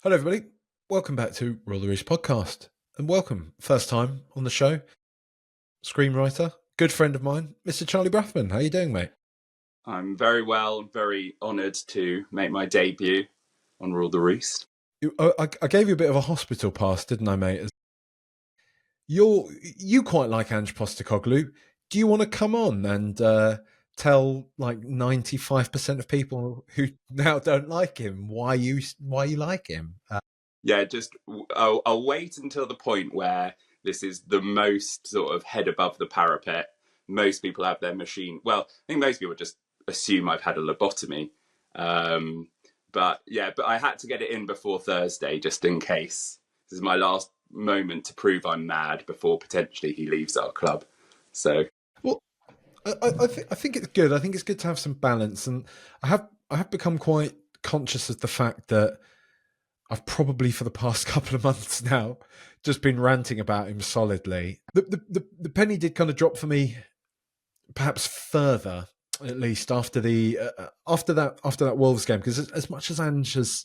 Hello, everybody. Welcome back to Rule the Roost podcast. And welcome, first time on the show, screenwriter, good friend of mine, Mr. Charlie Brafman. How you doing, mate? I'm very well, very honoured to make my debut on Rule the Roost. I gave you a bit of a hospital pass, didn't I, mate? You quite like Ange Postecoglou. Do you want to come on and tell like 95% of people who now don't like him why you like him? I'll wait until the point where this is the most sort of head above the parapet. Most people have their machine. Well, I think most people just assume I've had a lobotomy. But I had to get it in before Thursday just in case. This is my last moment to prove I'm mad before potentially he leaves our club. So, well, I think it's good. I think it's good to have some balance, and I have become quite conscious of the fact that I've probably for the past couple of months now just been ranting about him solidly. The penny did kind of drop for me, perhaps further, at least after that Wolves game, because as much as Ange has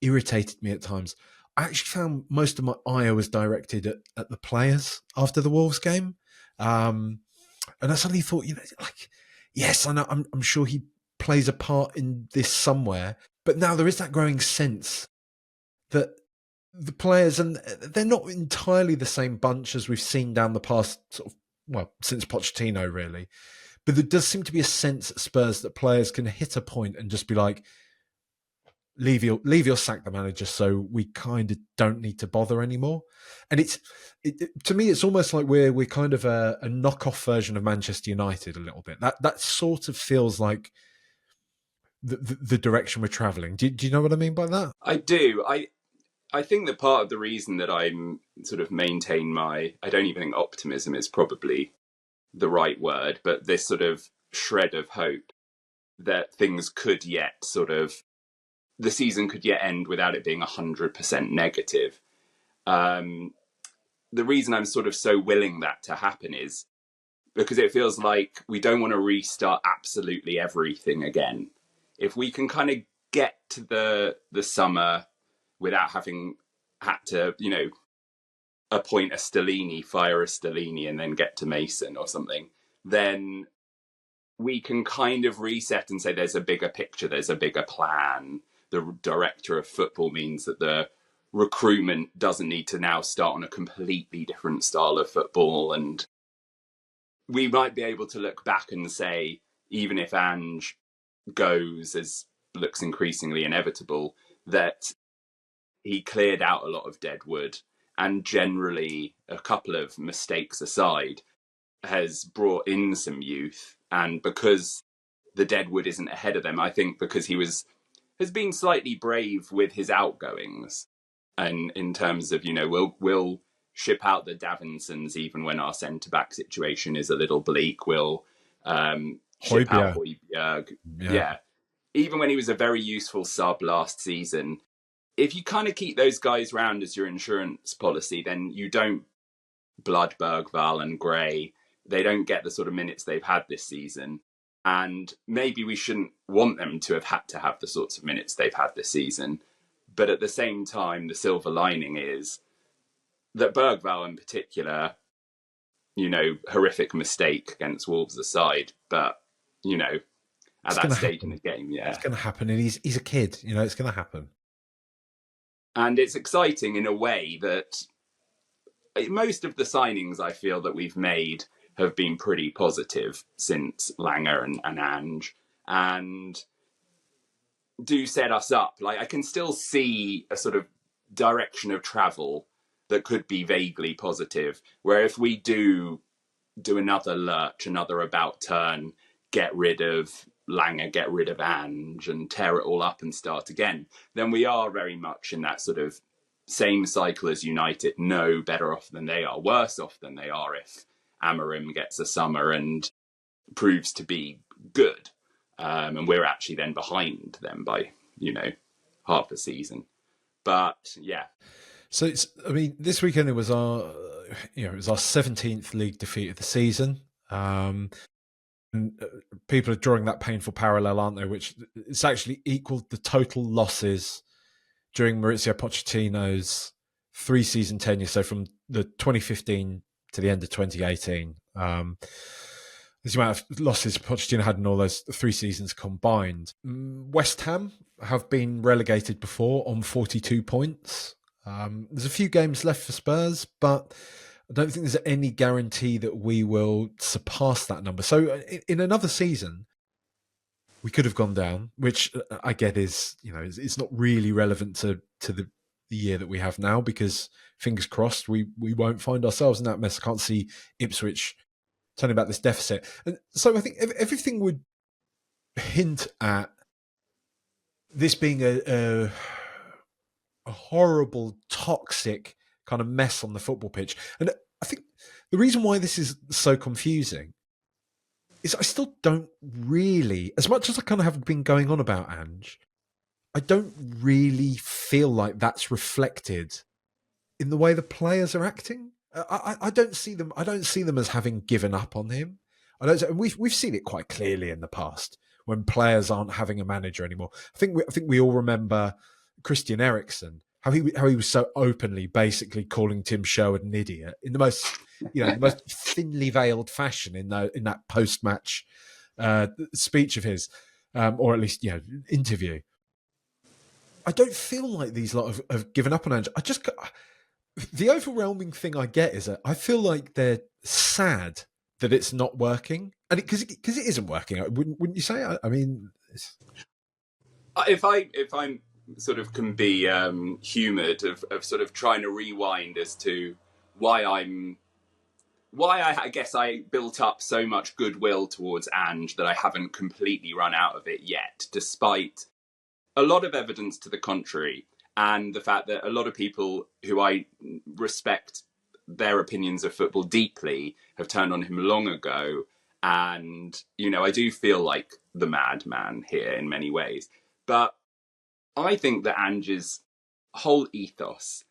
irritated me at times, I actually found most of my ire was directed at the players after the Wolves game. And I suddenly thought, yes, I know, I'm sure he plays a part in this somewhere, but now there is that growing sense that the players, and they're not entirely the same bunch as we've seen down the past, since Pochettino, really. But there does seem to be a sense at Spurs that players can hit a point and just be like, leave your sack the manager, so we kind of don't need to bother anymore. And to me, it's almost like we're kind of a knockoff version of Manchester United a little bit. That sort of feels like the direction we're travelling. Do you know what I mean by that? I do. I think that part of the reason that I'm sort of maintain I don't even think optimism is probably the right word, but this sort of shred of hope that things could yet the season could yet end without it being 100% negative. The reason I'm sort of so willing that to happen is because it feels like we don't want to restart absolutely everything again. If we can kind of get to the summer without having had to, appoint a Stellini, fire a Stellini, and then get to Mason or something, then we can kind of reset and say there's a bigger picture, there's a bigger plan. The director of football means that the recruitment doesn't need to now start on a completely different style of football. And we might be able to look back and say, even if Ange goes, as looks increasingly inevitable, that he cleared out a lot of dead wood and generally, a couple of mistakes aside, has brought in some youth. And because the dead wood isn't ahead of them, I think because he has been slightly brave with his outgoings, and in terms of we'll ship out the Davinsons even when our centre back situation is a little bleak. We'll ship out Højbjerg. Yeah, even when he was a very useful sub last season. If you kind of keep those guys round as your insurance policy, then you don't blood Bergvall and Gray. They don't get the sort of minutes they've had this season. And maybe we shouldn't want them to have the sorts of minutes they've had this season. But at the same time, the silver lining is that Bergvall in particular, horrific mistake against Wolves aside, but, at that stage in the game, it's going to happen. And he's a kid, it's going to happen. And it's exciting in a way that most of the signings I feel that we've made have been pretty positive since Langer and Ange, and do set us up. Like, I can still see a sort of direction of travel that could be vaguely positive, where if we do another lurch, another about turn, get rid of Langer, get rid of Ange and tear it all up and start again, then we are very much in that sort of same cycle as United. No better off than they are, worse off than they are if Amorim gets a summer and proves to be good. And we're actually then behind them by, half a season. But yeah. So this weekend it was our 17th league defeat of the season. And people are drawing that painful parallel, aren't they? Which it's actually equaled the total losses during Maurizio Pochettino's 3-season tenure, so from the 2015 to the end of 2018. The amount of losses Pochettino had in all those 3 seasons combined. West Ham have been relegated before on 42 points. There's a few games left for Spurs, but I don't think there's any guarantee that we will surpass that number. So in another season, we could have gone down, which I get is, it's not really relevant to the year that we have now, because fingers crossed we won't find ourselves in that mess. I can't see Ipswich turning back this deficit. And so I think everything would hint at this being a horrible, toxic kind of mess on the football pitch. And I think the reason why this is so confusing is I still don't really, as much as I kind of have been going on about Ange, I don't really feel like that's reflected in the way the players are acting. I don't see them. I don't see them as having given up on him. We've seen it quite clearly in the past when players aren't having a manager anymore. I think we all remember Christian Eriksen, how he was so openly basically calling Tim Sherwood an idiot in the most the most thinly veiled fashion in that post match speech of his, or at least interview. I don't feel like these lot have given up on Ange. The overwhelming thing I get is that I feel like they're sad that it's not working, and because it isn't working, wouldn't you say? I mean, if I'm sort of can be humoured of sort of trying to rewind as to why I guess I built up so much goodwill towards Ange that I haven't completely run out of it yet, despite a lot of evidence to the contrary, and the fact that a lot of people who I respect their opinions of football deeply have turned on him long ago. And, I do feel like the madman here in many ways. But I think that Ange's whole ethos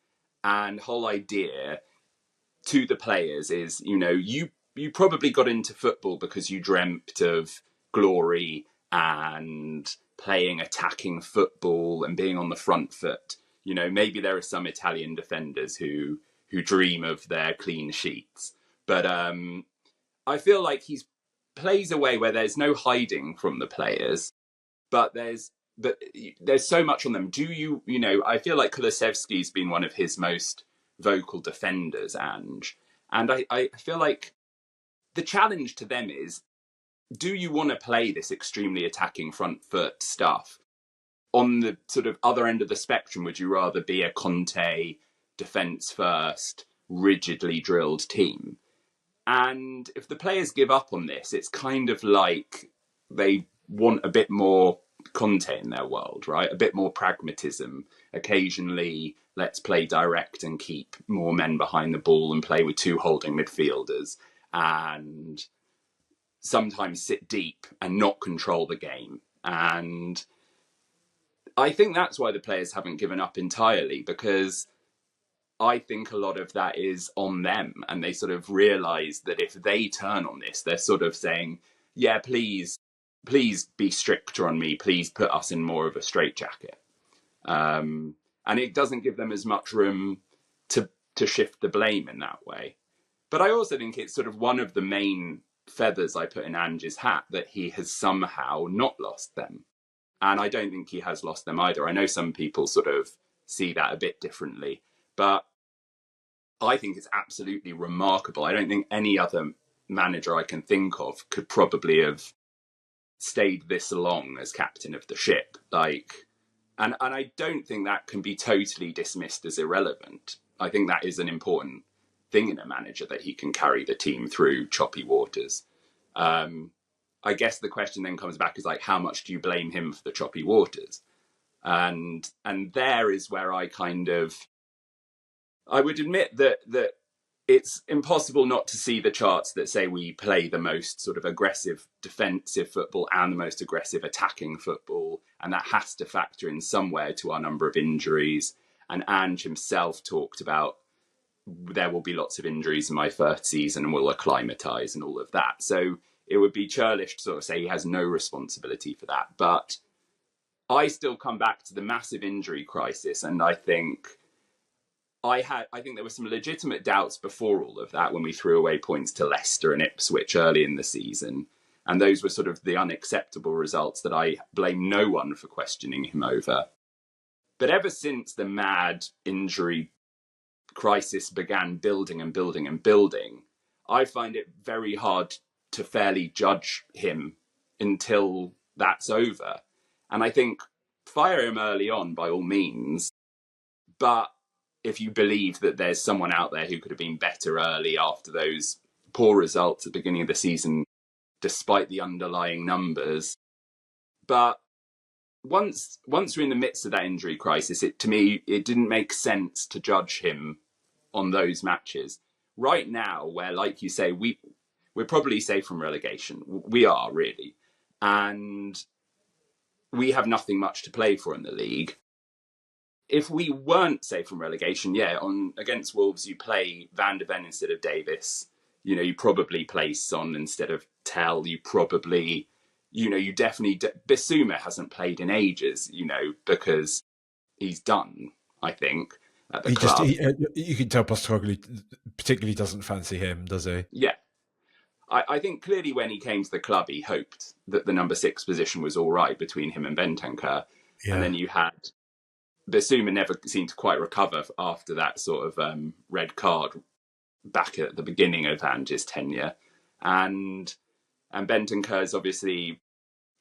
and whole idea to the players is, you probably got into football because you dreamt of glory and playing attacking football and being on the front foot. Maybe there are some Italian defenders who dream of their clean sheets, but I feel like he plays a way where there's no hiding from the players, but there's so much on them. I feel like Kulusevski's been one of his most vocal defenders, Ange, and I feel like the challenge to them is, do you want to play this extremely attacking front foot stuff? On the sort of other end of the spectrum, would you rather be a Conte defence first, rigidly drilled team? And if the players give up on this, it's kind of like they want a bit more Conte in their world, right? A bit more pragmatism. Occasionally, let's play direct and keep more men behind the ball and play with 2 holding midfielders, and sometimes sit deep and not control the game. And I think that's why the players haven't given up entirely, because I think a lot of that is on them, and they sort of realise that if they turn on this, they're sort of saying, yeah, please be stricter on me, please put us in more of a straitjacket. And it doesn't give them as much room to shift the blame in that way. But I also think it's sort of one of the main feathers I put in Ange's hat that he has somehow not lost them. And I don't think he has lost them either. I know some people sort of see that a bit differently, but I think it's absolutely remarkable. I don't think any other manager I can think of could probably have stayed this long as captain of the ship. And I don't think that can be totally dismissed as irrelevant. I think that is an important thing in a manager, that he can carry the team through choppy waters. I guess the question then comes back is like, how much do you blame him for the choppy waters? And there is where I would admit that it's impossible not to see the charts that say we play the most sort of aggressive defensive football and the most aggressive attacking football. And that has to factor in somewhere to our number of injuries. And Ange himself talked about, there will be lots of injuries in my first season and we'll acclimatise and all of that. So it would be churlish to sort of say he has no responsibility for that. But I still come back to the massive injury crisis, and I think there were some legitimate doubts before all of that when we threw away points to Leicester and Ipswich early in the season. And those were sort of the unacceptable results that I blame no one for questioning him over. But ever since the mad injury crisis began building and building and building, I find it very hard to fairly judge him until that's over. And I think fire him early on by all means, but if you believe that there's someone out there who could have been better early after those poor results at the beginning of the season, despite the underlying numbers. But once we're in the midst of that injury crisis, to me, it didn't make sense to judge him on those matches. Right now, where, like you say, we're probably safe from relegation. We are, really. And we have nothing much to play for in the league. If we weren't safe from relegation, against Wolves, you play Van de Ven instead of Davis. You probably play Son instead of Tell. You probably, you definitely... Bissouma hasn't played in ages, because he's done, I think, at the club. You can tell Postecoglou particularly doesn't fancy him, does he? Yeah. I think clearly when he came to the club, he hoped that the number 6 position was all right between him and Bentancur. Yeah. And then you had... Bissouma never seemed to quite recover after that sort of red card back at the beginning of Ange's tenure. And Bentancur's obviously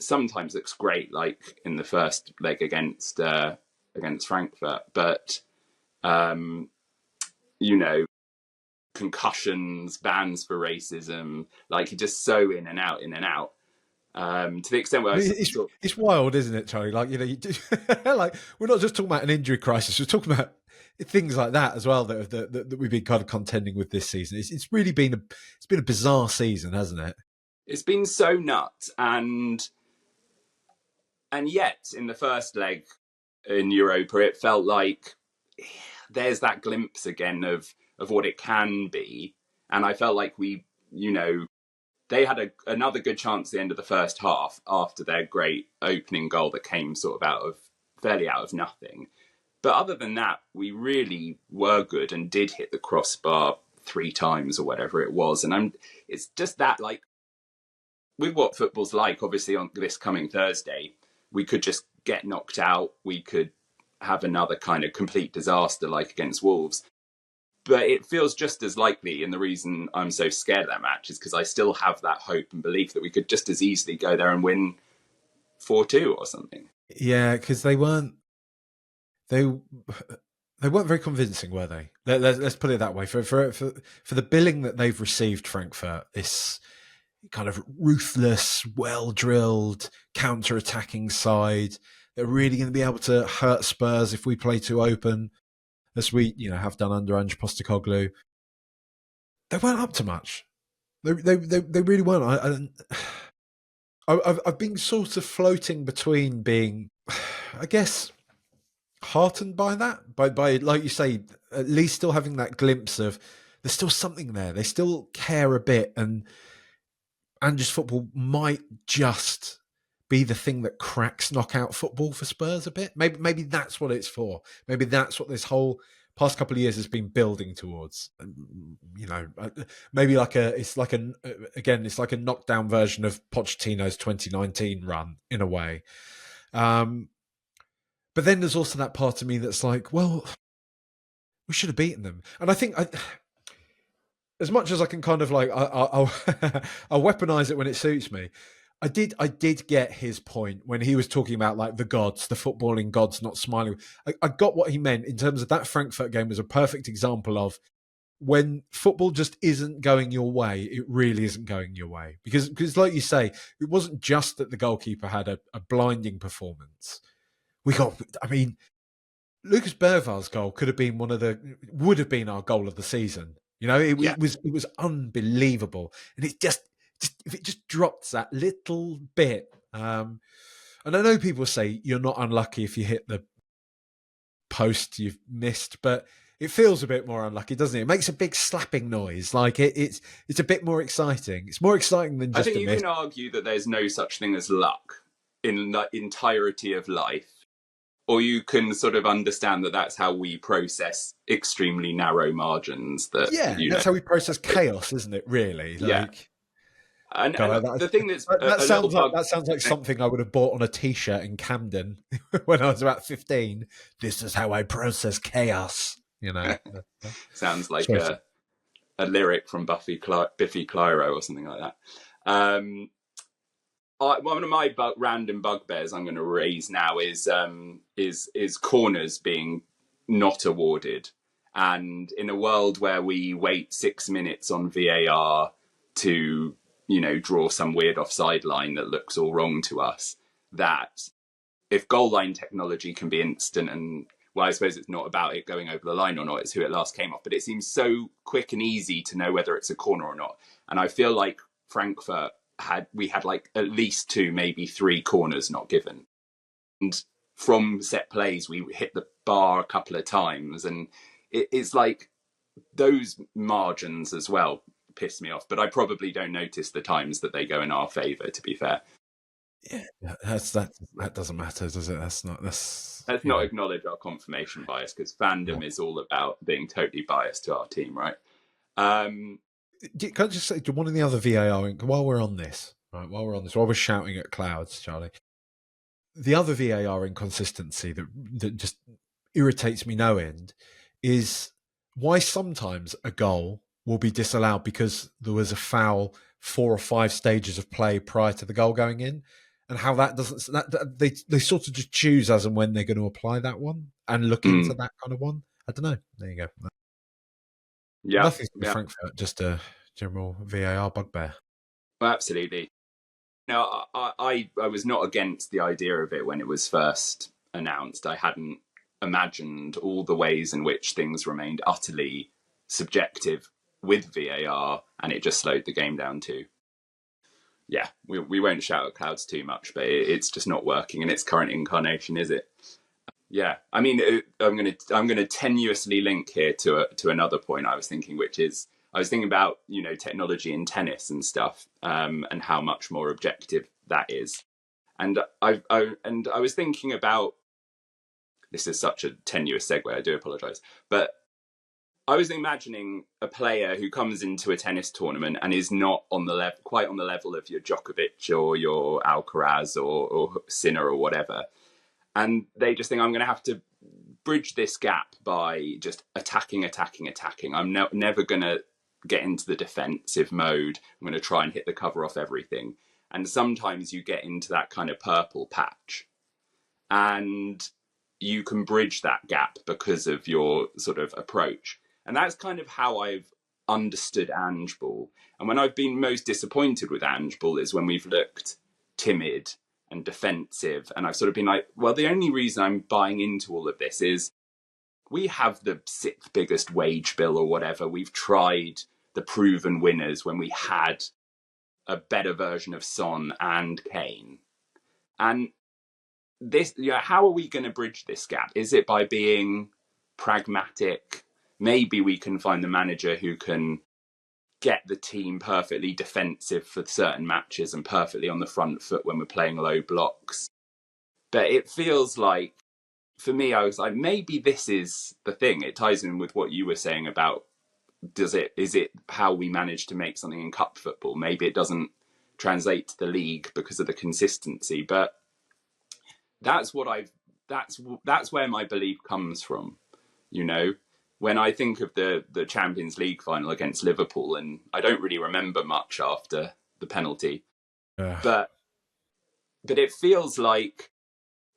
sometimes looks great, like in the first leg against Frankfurt. But, concussions, bans for racism, like he's just so in and out. To the extent where it's wild, isn't it, Charlie? Like, like we're not just talking about an injury crisis; we're talking about things like that as well that we've been kind of contending with this season. It's really been a bizarre season, hasn't it? It's been so nuts, and yet in the first leg in Europa, it felt like there's that glimpse again of what it can be, and I felt like they had another good chance at the end of the first half after their great opening goal that came sort of fairly out of nothing. But other than that, we really were good and did hit the crossbar 3 times or whatever it was. And it's just that, like, with what football's like, obviously on this coming Thursday, we could just get knocked out. We could have another kind of complete disaster like against Wolves. But it feels just as likely, and the reason I'm so scared of that match is because I still have that hope and belief that we could just as easily go there and win 4-2 or something. Yeah, because they weren't very convincing, were they? Let's put it that way. For the billing that they've received, Frankfurt, this kind of ruthless, well-drilled, counter-attacking side, they're really going to be able to hurt Spurs if we play too open, as we have done under Ange Postecoglou. They weren't up to much. They really weren't. I've been sort of floating between being, I guess, heartened by that, by like you say, at least still having that glimpse of there's still something there. They still care a bit, and Ange's football might just be the thing that cracks knockout football for Spurs a bit. Maybe that's what it's for. Maybe that's what this whole past couple of years has been building towards. Maybe it's like a knockdown version of Pochettino's 2019 run in a way. But then there's also that part of me that's like, well, we should have beaten them. And I think as much as I can kind of like, I'll weaponize it when it suits me. I did get his point when he was talking about like the gods, the footballing gods not smiling. I got what he meant in terms of that Frankfurt game was a perfect example of when football just isn't going your way, it really isn't going your way. Because like you say, it wasn't just that the goalkeeper had a blinding performance. Lucas Bergval's goal would have been our goal of the season. It was unbelievable. And it just if it just drops that little bit. And I know people say you're not unlucky if you hit the post you've missed, but it feels a bit more unlucky, doesn't it? It makes a big slapping noise. Like it's a bit more exciting. It's more exciting than just I think you can argue that there's no such thing as luck. in the entirety of life, or you can sort of understand that that's how we process extremely narrow margins. That That's how we process chaos, isn't it? Really, yeah. And God, the thing that's that a little sounds like bug. something I would have bought on a T-shirt in Camden when I was about 15. This is how I process chaos. Sounds like Sorry. a lyric from Biffy Clyro or something like that. One of my random bugbears I'm going to raise now is corners being not awarded, and in a world where we wait 6 minutes on VAR to draw some weird offside line that looks all wrong to us, that if goal line technology can be instant, and well, I suppose it's not about it going over the line or not, it's who it last came off, but it seems so quick and easy to know whether it's a corner or not. And I feel like Frankfurt had like at least 2, maybe 3 corners not given. And from set plays, we hit the bar a couple of times, and it's like those margins as well piss me off. But I probably don't notice the times that they go in our favour, to be fair. Yeah, that doesn't matter, does it? Let's not acknowledge our confirmation bias, because fandom is all about being totally biased to our team, right? Can I just say, one of the other VAR, while we're on this, while we're shouting at clouds, Charlie, the other VAR inconsistency that just irritates me no end is why sometimes a goal will be disallowed because there was a foul 4 or 5 stages of play prior to the goal going in, and how that doesn't, they sort of just choose as and when they're going to apply that one and look into that kind of one. I don't know. There you go. Yeah, Nothing to Frankfurt, just a general VAR bugbear. Well, absolutely. No, I was not against the idea of it when it was first announced. I hadn't imagined all the ways in which things remained utterly subjective with VAR, and it just slowed the game down too. Yeah, we won't shout at clouds too much, but it's just not working in its current incarnation, is it? Yeah, I mean, I'm gonna tenuously link here to another point I was thinking, which is I was thinking about technology in tennis and stuff, and how much more objective that is. And I was thinking about, this is such a tenuous segue, I do apologize, but I was imagining a player who comes into a tennis tournament and is not quite on the level of your Djokovic or your Alcaraz or Sinner or whatever. And they just think, I'm going to have to bridge this gap by just attacking. I'm never going to get into the defensive mode. I'm going to try and hit the cover off everything. And sometimes you get into that kind of purple patch. And you can bridge that gap because of your sort of approach. And that's kind of how I've understood Ange Ball. And when I've been most disappointed with Ange Ball is when we've looked timid and defensive. And I've sort of been like, well, the only reason I'm buying into all of this is we have the 6th biggest wage bill or whatever. We've tried the proven winners when we had a better version of Son and Kane. And this, how are we going to bridge this gap? Is it by being pragmatic? Maybe we can find the manager who can get the team perfectly defensive for certain matches and perfectly on the front foot when we're playing low blocks. But it feels like, for me, I was like, maybe this is the thing. It ties in with what you were saying about, is it how we manage to make something in cup football? Maybe it doesn't translate to the league because of the consistency, but that's where my belief comes from. When I think of the Champions League final against Liverpool, and I don't really remember much after the penalty, but it feels like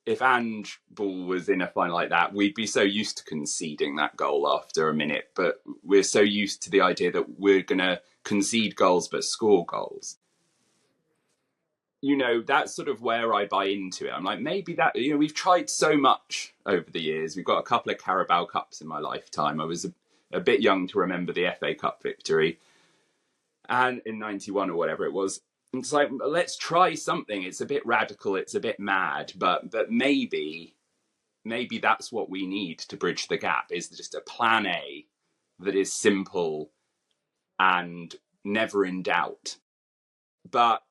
if Ange Ball was in a final like that, we'd be so used to conceding that goal after a minute, but we're so used to the idea that we're going to concede goals but score goals. That's sort of where I buy into it. I'm like, maybe that, we've tried so much over the years. We've got a couple of Carabao Cups in my lifetime. I was a bit young to remember the FA Cup victory, and in 91 or whatever it was. It's like, let's try something. It's a bit radical. It's a bit mad, but maybe that's what we need to bridge the gap, is just a plan A that is simple and never in doubt. But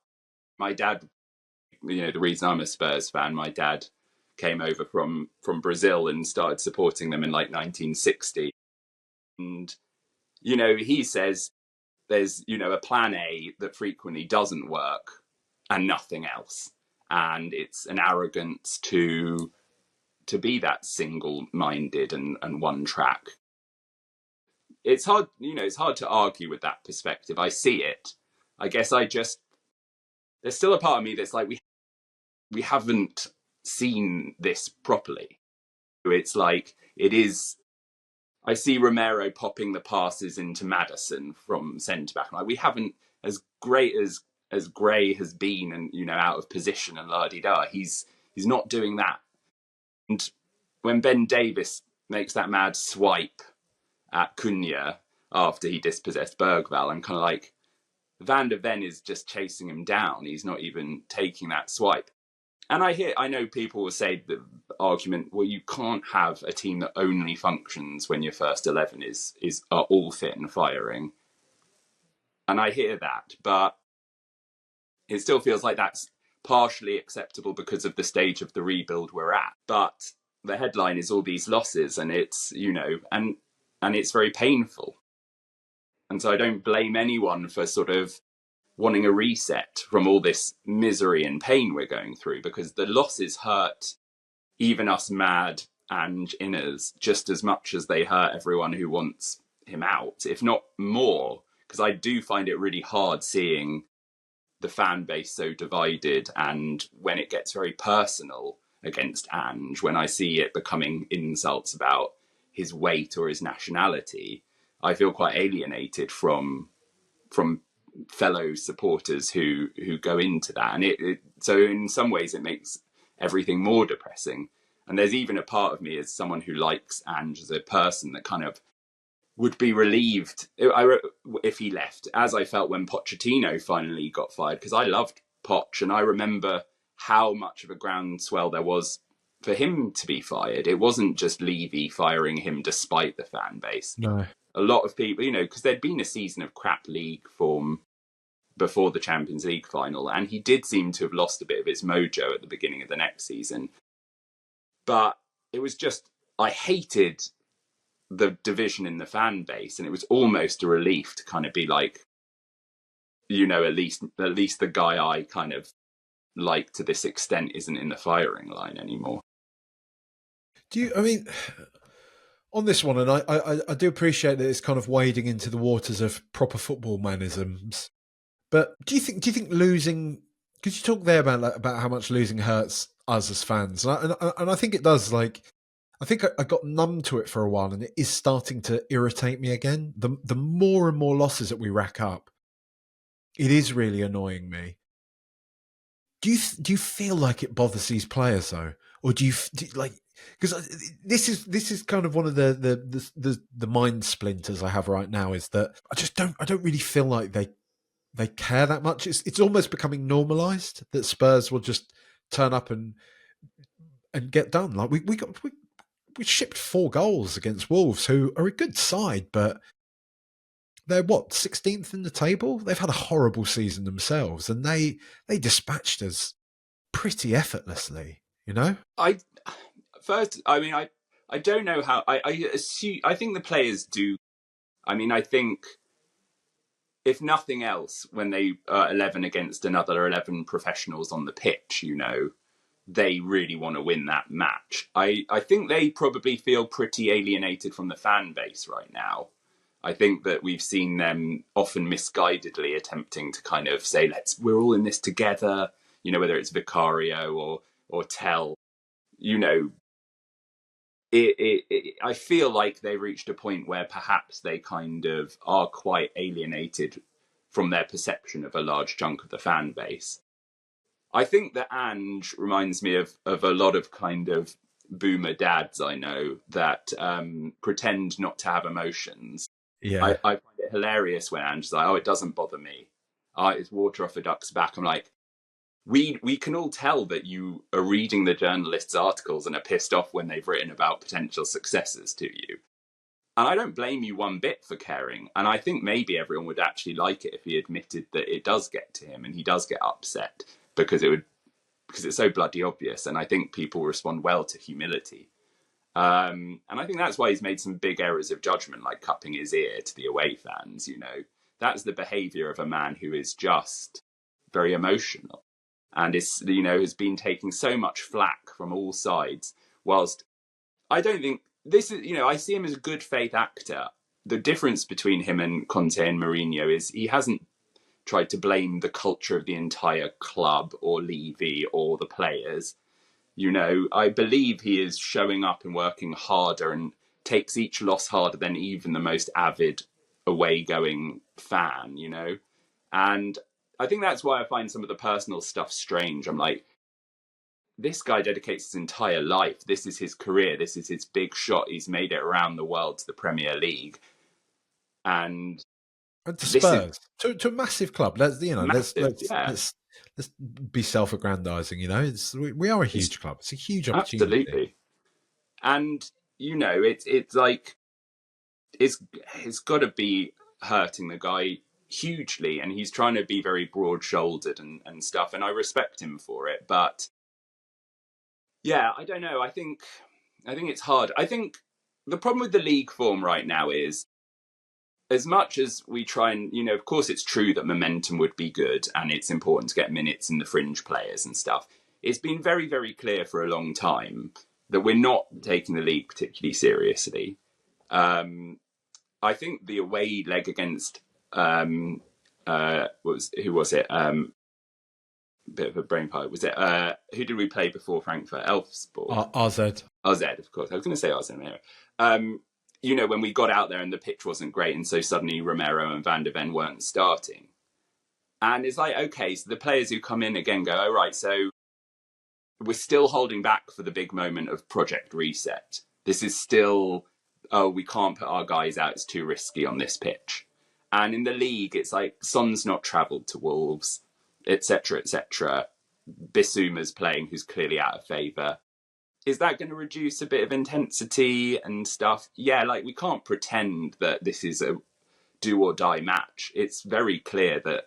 my dad the reason I'm a Spurs fan, my dad came over from Brazil and started supporting them in like 1960. And, he says there's, a plan A that frequently doesn't work and nothing else. And it's an arrogance to be that single-minded and one track. It's hard, it's hard to argue with that perspective. I see it. I guess there's still a part of me that's like, we haven't seen this properly. It's like, I see Romero popping the passes into Maddison from centre-back. Like, we haven't, as great as Gray has been and, out of position and la-di-da, he's not doing that. And when Ben Davis makes that mad swipe at Cunha after he dispossessed Bergvall, I'm kind of like, Van der Ven is just chasing him down. He's not even taking that swipe. And I know people will say the argument, well, you can't have a team that only functions when your first 11 are all fit and firing. And I hear that, but it still feels like that's partially acceptable because of the stage of the rebuild we're at. But the headline is all these losses, and it's, and it's very painful. And so I don't blame anyone for sort of wanting a reset from all this misery and pain we're going through, because the losses hurt even us mad Ange inners just as much as they hurt everyone who wants him out, if not more, because I do find it really hard seeing the fan base so divided, and when it gets very personal against Ange, when I see it becoming insults about his weight or his nationality, I feel quite alienated from fellow supporters who go into that. And so in some ways it makes everything more depressing. And there's even a part of me, as someone who likes Ange as a person, that kind of would be relieved if he left, as I felt when Pochettino finally got fired, because I loved Poch, and I remember how much of a groundswell there was for him to be fired. It wasn't just Levy firing him despite the fan base. No. A lot of people, because there'd been a season of crap league form before the Champions League final, and he did seem to have lost a bit of his mojo at the beginning of the next season. But it was just, I hated the division in the fan base, and it was almost a relief to kind of be like, at least the guy I kind of like to this extent isn't in the firing line anymore. On this one, and I do appreciate that it's kind of wading into the waters of proper football mannerisms, but do you think losing? Could you talk there about how much losing hurts us as fans? And I think it does. Like, I think I got numb to it for a while, and it is starting to irritate me again. The more and more losses that we rack up, it is really annoying me. Do you feel like it bothers these players though, or do you like? Because this is kind of one of the mind splinters I have right now, is that I don't really feel like they care that much. It's almost becoming normalised that Spurs will just turn up and get done. Like we shipped 4 goals against Wolves, who are a good side, but they're 16th in the table. They've had a horrible season themselves, and they dispatched us pretty effortlessly. I don't know how. I assume, I think the players do. I think if nothing else, when they are 11 against another 11 professionals on the pitch, they really want to win that match. I think they probably feel pretty alienated from the fan base right now. I think that we've seen them often misguidedly attempting to kind of say, we're all in this together, whether it's Vicario or Tell, I feel like they've reached a point where perhaps they kind of are quite alienated from their perception of a large chunk of the fan base. I think that Ange reminds me of a lot of kind of boomer dads I know that pretend not to have emotions. Yeah. I find it hilarious when Ange's like, it doesn't bother me. It's water off a duck's back. I'm like, we can all tell that you are reading the journalists' articles and are pissed off when they've written about potential successes to you. And I don't blame you one bit for caring. And I think maybe everyone would actually like it if he admitted that it does get to him and he does get upset, because it would because it's so bloody obvious. And I think people respond well to humility. And I think that's why he's made some big errors of judgment, like cupping his ear to the away fans. That's the behaviour of a man who is just very emotional, and has been taking so much flack from all sides. Whilst I don't think this is, I see him as a good faith actor. The difference between him and Conte and Mourinho is he hasn't tried to blame the culture of the entire club or Levy or the players. I believe he is showing up and working harder and takes each loss harder than even the most avid away-going fan, And I think that's why I find some of the personal stuff strange. I'm like, this guy dedicates his entire life. This is his career. This is his big shot. He's made it around the world to the Premier League. And to Spurs, to a massive club. Let's be self-aggrandizing. We are a huge club. It's a huge opportunity. Absolutely. And it's like it's got to be hurting the guy hugely, and he's trying to be very broad-shouldered and stuff, and I respect him for it. But yeah, I don't know. I think it's hard. I think the problem with the league form right now is, as much as we try and, of course it's true that momentum would be good and it's important to get minutes in the fringe players and stuff. It's been very, very clear for a long time that we're not taking the league particularly seriously. I think the away leg against, who was it? Bit of a brain fart. Was it, who did we play before Frankfurt? Elfsborg. RZ. RZ, of course. I was going to say RZ. Anyway. When we got out there and the pitch wasn't great, and so suddenly Romero and Van de Ven weren't starting. And it's like, okay, so the players who come in again go, oh, right, so we're still holding back for the big moment of Project Reset. This is still, we can't put our guys out, it's too risky on this pitch. And in the league, it's like, Son's not travelled to Wolves, etc., etc. Bissouma's playing, who's clearly out of favour. Is that going to reduce a bit of intensity and stuff? Yeah, like, we can't pretend that this is a do or die match. It's very clear that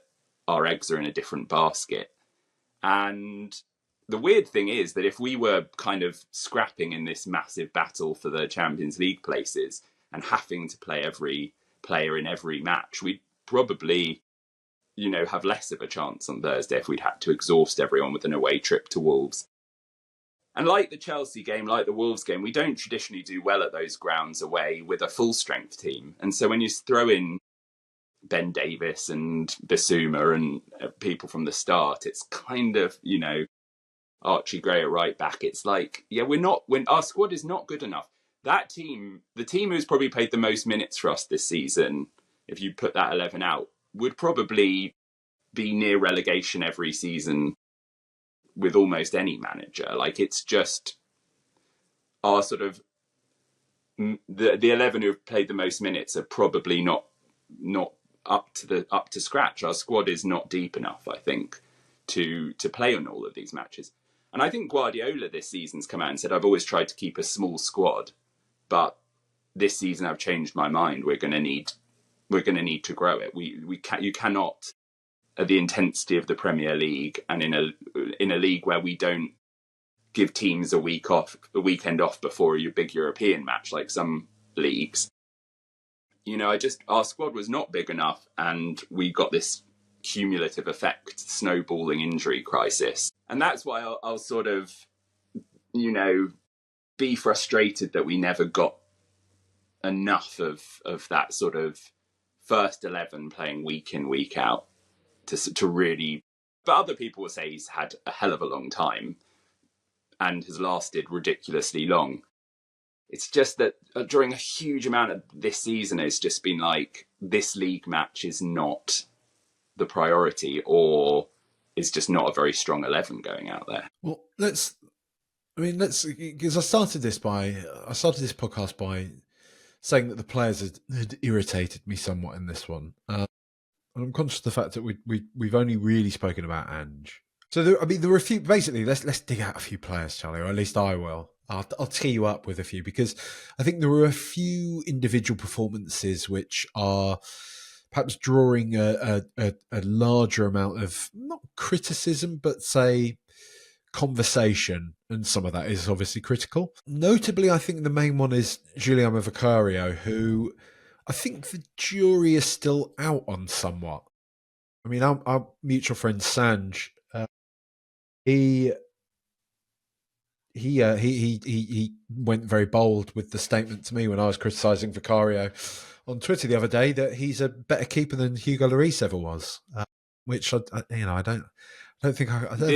our eggs are in a different basket. And the weird thing is that if we were kind of scrapping in this massive battle for the Champions League places and having to play every player in every match, we'd probably, have less of a chance on Thursday if we'd had to exhaust everyone with an away trip to Wolves. And like the Chelsea game, like the Wolves game, we don't traditionally do well at those grounds away with a full-strength team. And so when you throw in Ben Davis and Bissouma and people from the start, it's kind of, Archie Gray at right back. It's like, yeah, our squad is not good enough. That team, the team who's probably played the most minutes for us this season, if you put that 11 out, would probably be near relegation every season with almost any manager. Like, it's just our sort of the 11 who have played the most minutes are probably not up to scratch. Our squad is not deep enough, I think, to play on all of these matches. And I think Guardiola this season's come out and said, I've always tried to keep a small squad, but this season I've changed my mind. We're going to need to grow it. You cannot, at the intensity of the Premier League and in a league where we don't give teams a weekend off before your big European match like some leagues. Our squad was not big enough, and we got this cumulative effect, snowballing injury crisis. And that's why I'll sort of, be frustrated that we never got enough of that sort of first 11 playing week in, week out to really. But other people will say he's had a hell of a long time and has lasted ridiculously long. It's just that during a huge amount of this season, it's just been like, this league match is not the priority, or is just not a very strong 11 going out there. Well, because I started this podcast by saying that the players had irritated me somewhat in this one. And I'm conscious of the fact that we've only really spoken about Ange. So there were a few. Basically, let's dig out a few players, Charlie, or at least I will. I'll tee you up with a few, because I think there were a few individual performances which are perhaps drawing a larger amount of, not criticism, but say conversation, and some of that is obviously critical. Notably, I think the main one is Giuliano Vicario, who I think the jury is still out on somewhat. I mean, our mutual friend Sanj, he went very bold with the statement to me when I was criticising Vicario on Twitter the other day that he's a better keeper than Hugo Lloris ever was, which I don't think I don't He did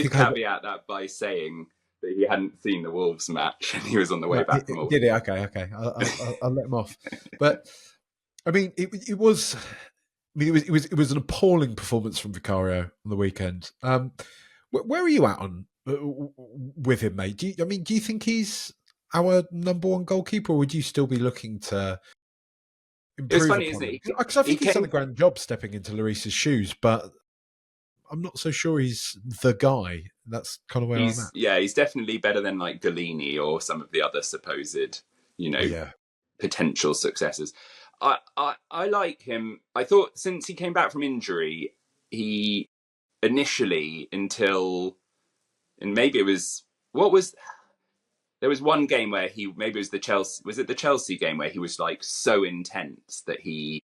think I caveat that by saying that he hadn't seen the Wolves match and he was on the way back from Wolves. did it. Okay. I'll let him off. But I mean, it was. I mean, it was an appalling performance from Vicario on the weekend. Where are you at on with him, mate? Do you think he's our number one goalkeeper, or would you still be looking to It was improve funny, upon isn't him? it? Because I think he's done a grand job stepping into Lloris's shoes, but I'm not so sure he's the guy. That's kind of where I'm at. Yeah, he's definitely better than like Galini or some of the other supposed, Yeah. potential successors. I like him. I thought since he came back from injury, he initially until, and maybe it was, there was one game where maybe it was the Chelsea game where he was like so intense that he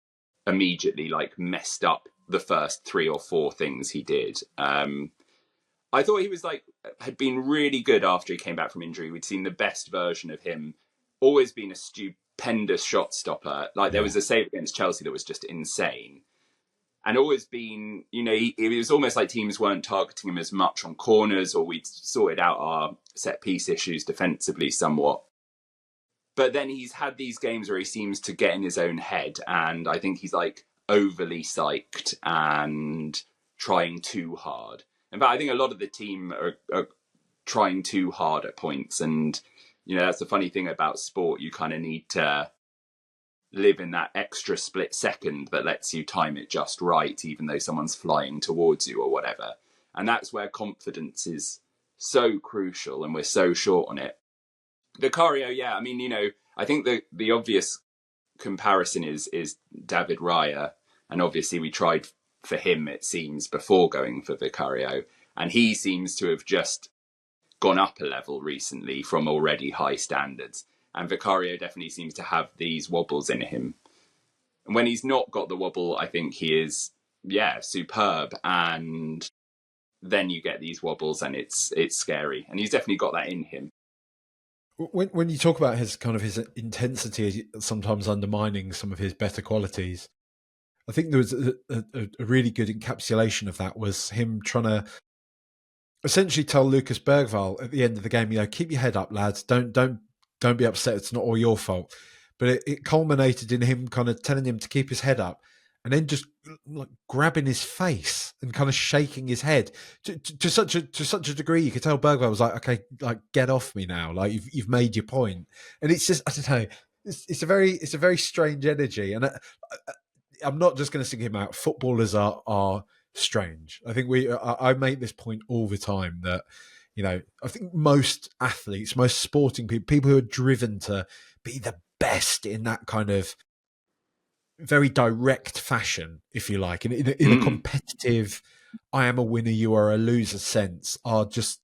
immediately like messed up the first 3 or 4 things he did. I thought he was had been really good after he came back from injury. We'd seen the best version of him, always been a stupendous shot stopper. There was a save against Chelsea that was just insane. And always been, it was almost like teams weren't targeting him as much on corners, or we'd sorted out our set piece issues defensively somewhat. But then he's had these games where he seems to get in his own head, and I think he's overly psyched and trying too hard. In fact, I think a lot of the team are trying too hard at points, and that's the funny thing about sport. You kind of need to live in that extra split second that lets you time it just right, even though someone's flying towards you or whatever. And that's where confidence is so crucial, and we're so short on it. Vicario, yeah, I mean, I think the obvious comparison is David Raya, and obviously we tried for him, it seems, before going for Vicario, and he seems to have just gone up a level recently from already high standards. And Vicario definitely seems to have these wobbles in him. And when he's not got the wobble, I think he is, superb. And then you get these wobbles and it's scary. And he's definitely got that in him. When you talk about his intensity sometimes undermining some of his better qualities, I think there was a really good encapsulation of that was him trying to essentially tell Lucas Bergvall at the end of the game, keep your head up, lads. Don't be upset. It's not all your fault. But it culminated in him kind of telling him to keep his head up, and then just grabbing his face and kind of shaking his head to such a degree you could tell Bergvall was like, okay, get off me now. You've made your point. And it's just, I don't know. It's a very strange energy, and I'm not just going to single him out. Footballers are strange. I think I make this point all the time that. I think most athletes, most sporting people who are driven to be the best in that kind of very direct fashion, if you like, in a competitive, I am a winner, you are a loser sense, are just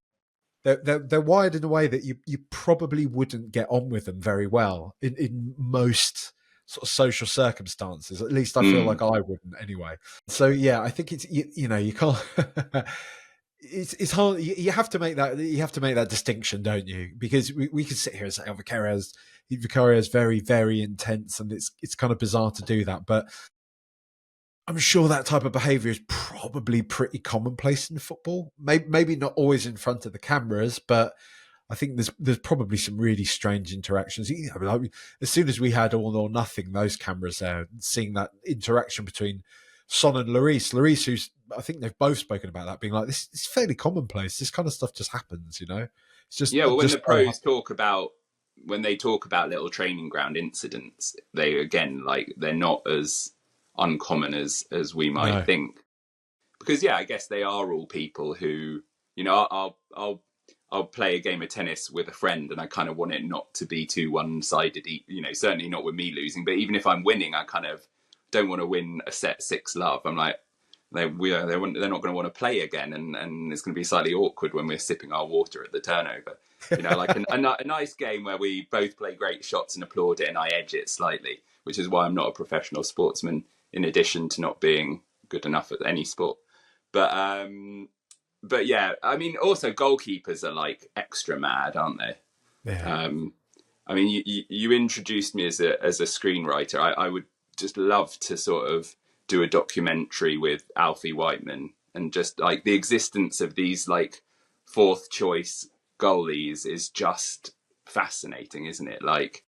they're wired in a way that you probably wouldn't get on with them very well in most sort of social circumstances. At least I feel like I wouldn't anyway. So yeah, I think it's you can't. It's hard. You have to make that distinction, don't you? Because we could sit here and say, "Oh, Vicario is very, very intense," and it's kind of bizarre to do that. But I'm sure that type of behaviour is probably pretty commonplace in football. Maybe not always in front of the cameras, but I think there's probably some really strange interactions. As soon as we had All or Nothing, those cameras there, seeing that interaction between Son and Lloris, who's, I think they've both spoken about that, being like, this is fairly commonplace. This kind of stuff just happens, It's just when the pros talk about little training ground incidents, they again they're not as uncommon as we might think. Because I guess they are all people who, I'll play a game of tennis with a friend and I kind of want it not to be too one-sided, certainly not with me losing, but even if I'm winning, I kind of don't want to win a set 6 love. I'm like, they're not going to want to play again, and it's going to be slightly awkward when we're sipping our water at the turnover. Like a nice game where we both play great shots and applaud it, and I edge it slightly, which is why I'm not a professional sportsman, in addition to not being good enough at any sport. But yeah, I mean, also goalkeepers are like extra mad, aren't they? Yeah. I mean, you introduced me as a screenwriter. I would just love to sort of do a documentary with Alfie Whiteman, and just like the existence of these like fourth choice goalies is just fascinating, isn't it? Like,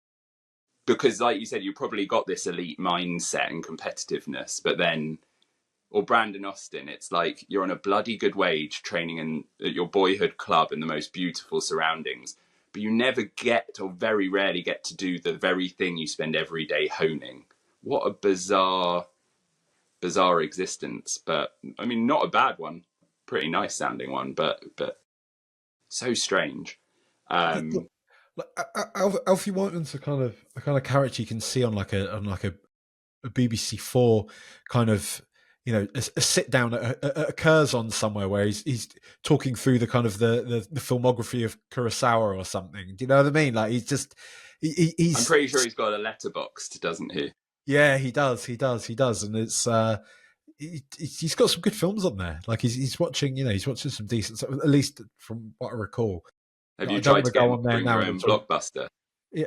because like you said, you probably got this elite mindset and competitiveness, but then, or Brandon Austin, it's like you're on a bloody good wage training in your boyhood club in the most beautiful surroundings, but you never get, or very rarely get, to do the very thing you spend every day honing. What a bizarre existence. But I mean, not a bad one, pretty nice sounding one, but so strange. Alfie Whiteman's a kind of character you can see on like a BBC Four kind of, a sit down occurs on somewhere where he's talking through the kind of the filmography of Kurosawa or something. Do you know what I mean? Like he's I'm pretty sure he's got a letterboxd, doesn't he? Yeah, he does, and it's he's got some good films on there. Like he's watching, he's watching some decent, at least from what I recall. Have you tried to bring your own blockbuster? Yeah,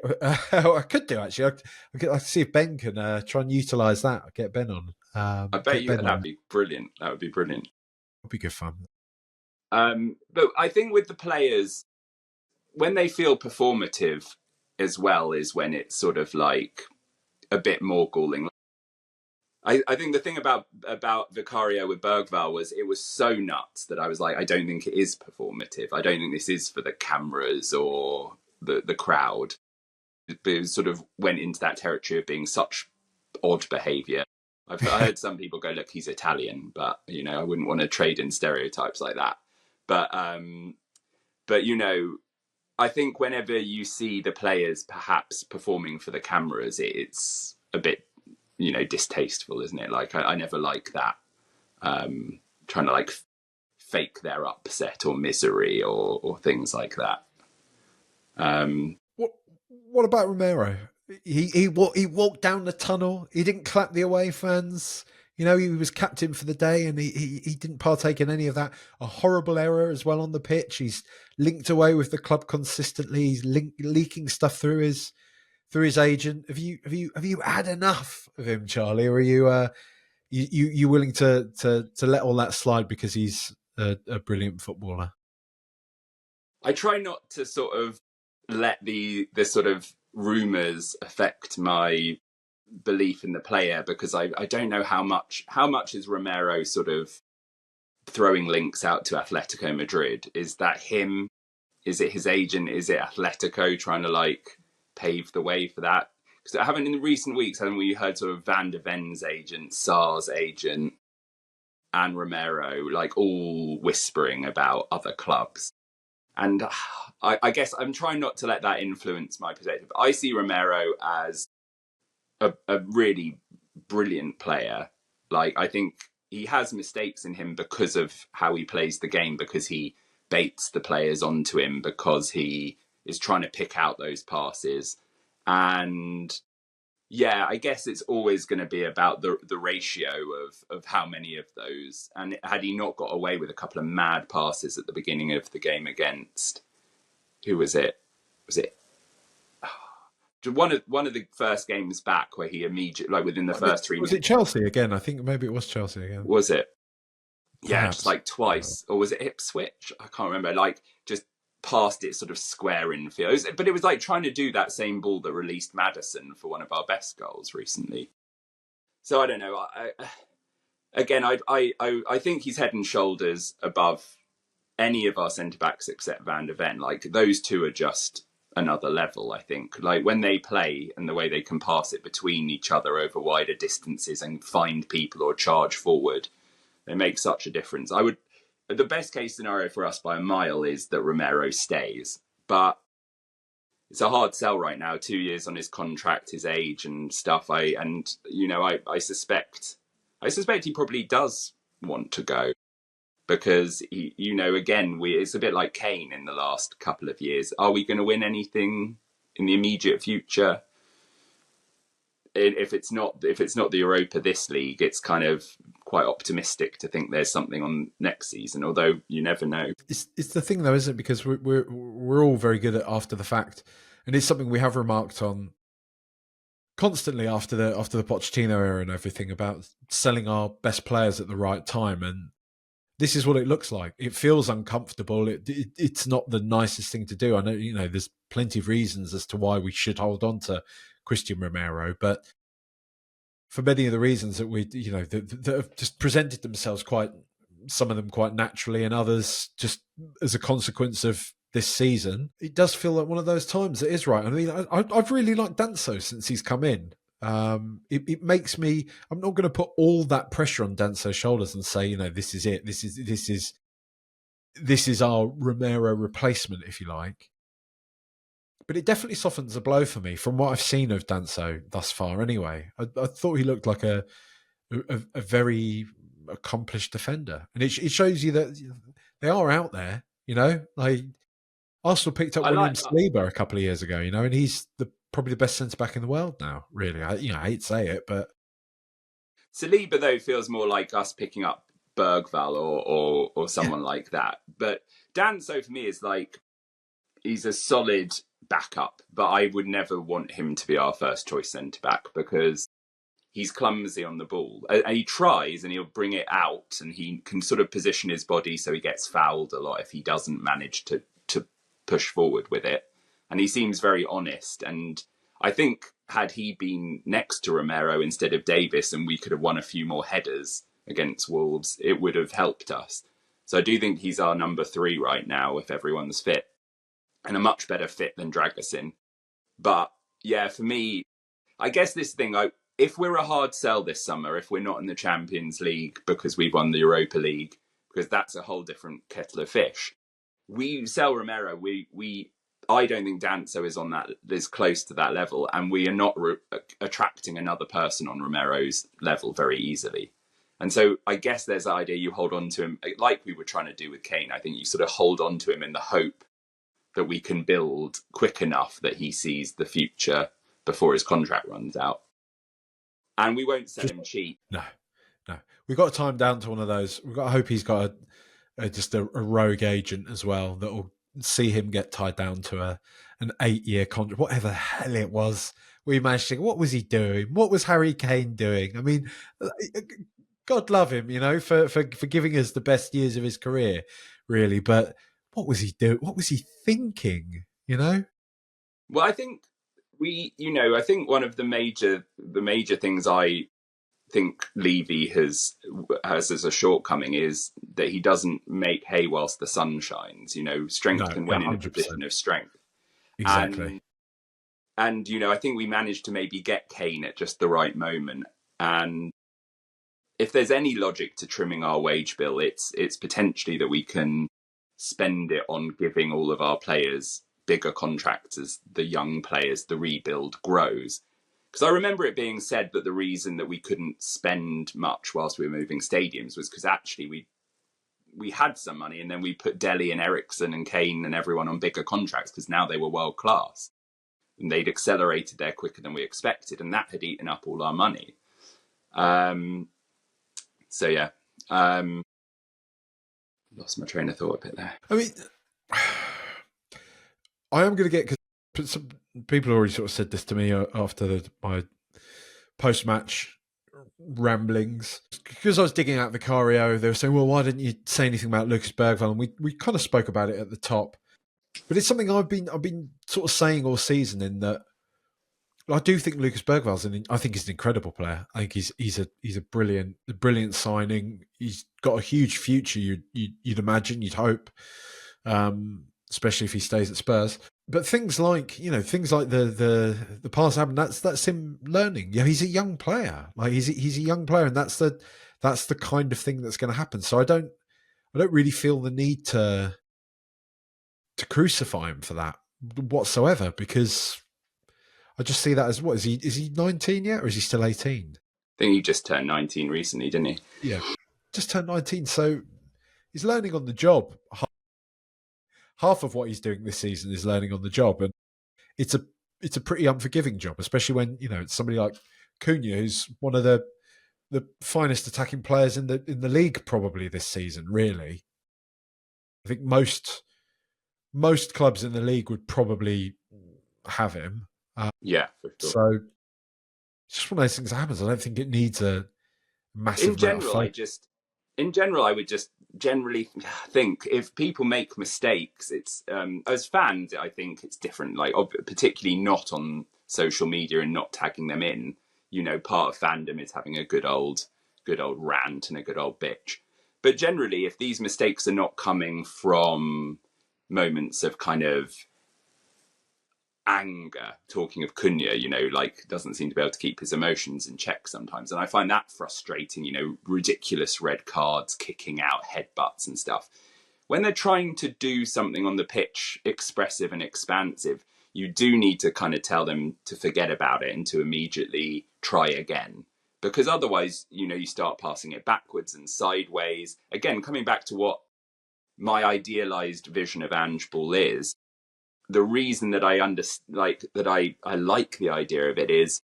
I could do actually. I could see if Ben can try and utilise that. Get Ben on. I bet you that'd be brilliant. That would be brilliant. It'd be good fun. But I think with the players, when they feel performative as well, is when it's sort of like a bit more galling. I think the thing about Vicario with Bergvall was it was so nuts that I was like, I don't think it is performative. I don't think this is for the cameras or the crowd. It sort of went into that territory of being such odd behaviour. I heard some people go, look, he's Italian, but I wouldn't want to trade in stereotypes like that. But I think whenever you see the players perhaps performing for the cameras, it's a bit distasteful, isn't it? Like I never like that, trying to like fake their upset or misery or things like that. What about Romero? He walked down the tunnel. He didn't clap the away fans. He was captain for the day, and he didn't partake in any of that. A horrible error as well on the pitch. He's linked away with the club consistently. He's leaking stuff through his agent. Have you had enough of him, Charlie, or are you willing to let all that slide because he's a brilliant footballer? I try not to sort of let the sort of rumours affect my belief in the player, because I don't know how much is Romero sort of throwing links out to Atletico Madrid. Is that him? Is it his agent? Is it Atletico trying to like pave the way for that? Because I haven't in recent weeks, haven't we heard sort of Van de Ven's agent, Sarr's agent, and Romero like all whispering about other clubs? And I guess I'm trying not to let that influence my perspective. I see Romero as a really brilliant player. Like, I think he has mistakes in him because of how he plays the game, because he baits the players onto him, because he is trying to pick out those passes. And yeah, I guess it's always going to be about the ratio of how many of those. And had he not got away with a couple of mad passes at the beginning of the game against, who was it? Was it one of the first games back where he immediately, like within the first 3 minutes? Was it Chelsea again? I think maybe it was Chelsea again. Was it? Yeah, Perhaps. just like twice. Or was it Ipswich? I can't remember. Like, just past it sort of square in field. But it was like trying to do that same ball that released Maddison for one of our best goals recently. So I don't know. I think he's head and shoulders above any of our centre-backs except Van de Ven. Like, those two are just another level, I think. Like, when they play and the way they can pass it between each other over wider distances and find people or charge forward, they make such a difference. The best case scenario for us by a mile is that Romero stays, but it's a hard sell right now. 2 years on his contract, his age and stuff. I suspect he probably does want to go because, again, it's a bit like Kane in the last couple of years. Are we going to win anything in the immediate future? If it's not the Europa this league, it's kind of quite optimistic to think there's something on next season. Although you never know. It's the thing though, isn't it? Because we're all very good at after the fact, and it's something we have remarked on constantly after the Pochettino era and everything about selling our best players at the right time. And this is what it looks like. It feels uncomfortable. It's not the nicest thing to do. I know, there's plenty of reasons as to why we should hold on to Christian Romero, but for many of the reasons that that have just presented themselves some of them quite naturally, and others just as a consequence of this season, it does feel like one of those times that is right. I mean, I've really liked Danso since he's come in. It makes me. I'm not going to put all that pressure on Danso's shoulders and say, this is it. This is our Romero replacement, if you like. But it definitely softens the blow for me from what I've seen of Danso thus far. Anyway, I thought he looked like a very accomplished defender, and it shows you that they are out there. Like Arsenal picked up William Saliba a couple of years ago. And he's probably the best centre back in the world now. Really, I hate to say it, but Saliba though feels more like us picking up Bergvall or someone like that. But Danso for me is like he's a solid backup, but I would never want him to be our first choice centre back because he's clumsy on the ball. And he tries and he'll bring it out and he can sort of position his body so he gets fouled a lot if he doesn't manage to push forward with it. And he seems very honest. And I think had he been next to Romero instead of Davis and we could have won a few more headers against Wolves, it would have helped us. So I do think he's our number 3 right now if everyone's fit. And a much better fit than Dragusin. But yeah, for me, I guess this thing, if we're a hard sell this summer, if we're not in the Champions League because we've won the Europa League, because that's a whole different kettle of fish. We sell Romero. I don't think Danso is close to that level, and we are not attracting another person on Romero's level very easily. And so I guess there's the idea you hold on to him, like we were trying to do with Kane. I think you sort of hold on to him in the hope that we can build quick enough that he sees the future before his contract runs out. And we won't sell him cheap. No. We've got to tie him down to one of those. We've got to hope he's got just a rogue agent as well that will see him get tied down to an 8-year contract, whatever the hell it was. We managed to think, what was he doing? What was Harry Kane doing? I mean, God love him, for giving us the best years of his career, really. But what was he doing? What was he thinking? Well, I think I think one of the major things I think Levy has as a shortcoming is that he doesn't make hay whilst the sun shines. Strength can win 100%. In a position of strength. Exactly. And I think we managed to maybe get Kane at just the right moment. And if there's any logic to trimming our wage bill, it's potentially that we can spend it on giving all of our players bigger contracts as the young players, the rebuild grows. Because I remember it being said that the reason that we couldn't spend much whilst we were moving stadiums was because actually we had some money and then we put Dele and Eriksson and Kane and everyone on bigger contracts because now they were world class. And they'd accelerated there quicker than we expected, and that had eaten up all our money. So yeah. Lost my train of thought a bit there. I mean, I am going to get, because some people already sort of said this to me after my post-match ramblings. Because I was digging out Vicario, they were saying, well, why didn't you say anything about Lucas Bergvall? And we kind of spoke about it at the top. But it's something I've been sort of saying all season, in that I do think Lucas Bergvall's I think he's an incredible player. I think he's a brilliant signing. He's got a huge future. You'd imagine, you'd hope, especially if he stays at Spurs. But things like the pass happen. That's him learning. He's a young player. Like he's a young player, and that's the kind of thing that's going to happen. So I don't really feel the need to crucify him for that whatsoever, because I just see that as, what is he 19 yet, or is he still 18? I think he just turned 19 recently, didn't he? Yeah. just turned 19, so he's learning on the job. Half of what he's doing this season is learning on the job, and it's a pretty unforgiving job, especially when it's somebody like Cunha, who's one of the finest attacking players in the league probably this season. Really, I think most clubs in the league would probably have him. Yeah, for sure. So it's just one of those things that happens. I don't think it needs a massive In amount of general, focus. I would just generally think if people make mistakes, it's as fans, I think it's different. Like particularly not on social media and not tagging them in. Part of fandom is having a good old rant and a good old bitch. But generally, if these mistakes are not coming from moments of kind of anger, talking of Cunha, doesn't seem to be able to keep his emotions in check sometimes. And I find that frustrating, ridiculous red cards, kicking out, headbutts and stuff. When they're trying to do something on the pitch expressive and expansive, you do need to kind of tell them to forget about it and to immediately try again. Because otherwise, you start passing it backwards and sideways. Again, coming back to what my idealized vision of Ange Ball is, the reason that I like the idea of it is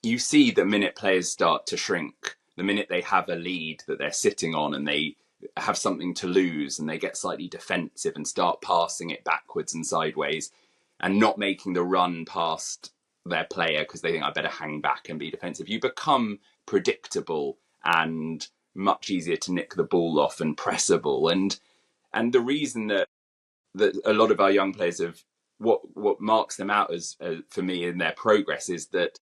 you see the minute players start to shrink, the minute they have a lead that they're sitting on and they have something to lose and they get slightly defensive and start passing it backwards and sideways and not making the run past their player because they think I better hang back and be defensive. You become predictable and much easier to nick the ball off and pressable. And the reason that a lot of our young players have what marks them out as for me in their progress is that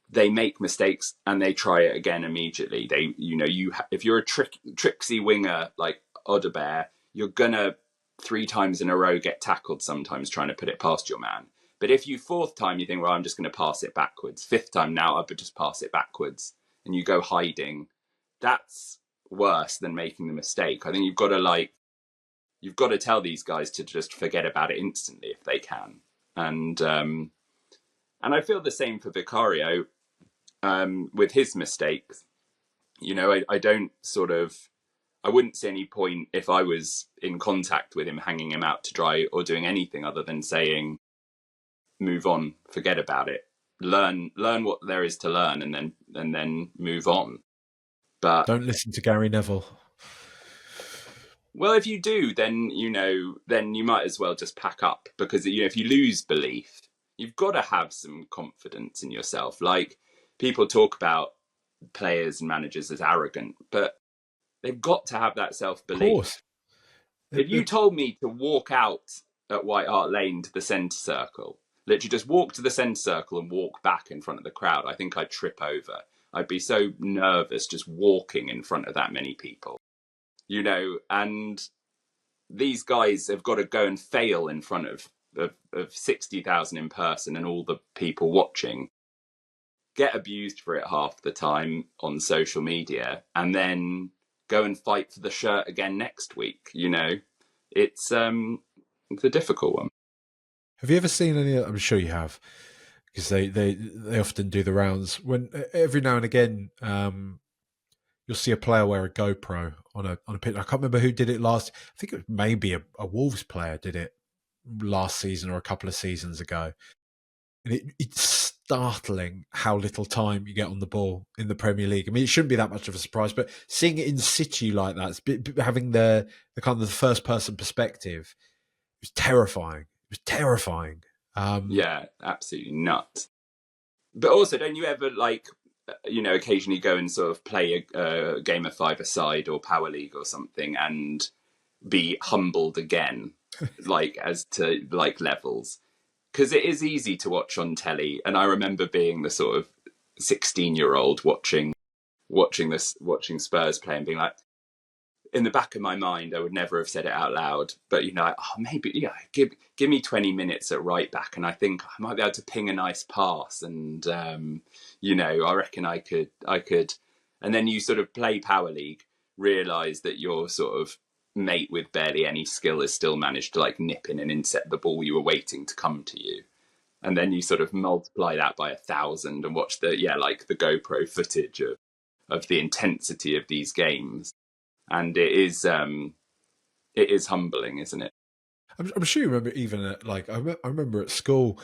they make mistakes and they try it again immediately. They, if you're a tricksy winger like Odebear, you're gonna 3 times in a row get tackled sometimes trying to put it past your man. But if you fourth time you think, well, I'm just going to pass it backwards. Fifth time now, I would just pass it backwards, and you go hiding. That's worse than making the mistake. I think you've got to tell these guys to just forget about it instantly if they can. And I feel the same for Vicario with his mistakes. I don't I wouldn't see any point if I was in contact with him hanging him out to dry or doing anything other than saying, move on, forget about it, learn what there is to learn, and then move on. But Don't listen to Gary Neville. well, if you do, then then you might as well just pack up, because if you lose belief, you've got to have some confidence in yourself. Like, people talk about players and managers as arrogant, but they've got to have that self-belief. Of course. If you told me to walk out at White Hart Lane to the centre circle, literally just walk to the centre circle and walk back in front of the crowd, I think I'd trip over. I'd be so nervous just walking in front of that many people. And these guys have got to go and fail in front of 60,000 in person and all the people watching, get abused for it half the time on social media, and then go and fight for the shirt again next week. It's a difficult one. Have you ever seen any? I'm sure you have, because they often do the rounds. When every now and again, you'll see a player wear a GoPro on a pitch. I can't remember who did it last. I think it was maybe a Wolves player did it last season or a couple of seasons ago. And it's startling how little time you get on the ball in the Premier League. I mean, it shouldn't be that much of a surprise, but seeing it in situ like that, having the kind of the first person perspective, it was terrifying. It was terrifying. Yeah, absolutely nuts. But also, don't you ever occasionally go and sort of play a game of five-a-side or Power League or something and be humbled again, as to levels? Because it is easy to watch on telly, and I remember being the sort of 16-year-old watching Spurs play and being like, in the back of my mind, I would never have said it out loud, but maybe give me 20 minutes at right back, and I think I might be able to ping a nice pass, and I reckon I could, and then you sort of play Power League, realise that your sort of mate with barely any skill has still managed to nip in and inset the ball you were waiting to come to you, and then you sort of multiply that by 1,000 and watch the GoPro footage of the intensity of these games, and it is humbling, isn't it? I'm sure you remember even I remember at school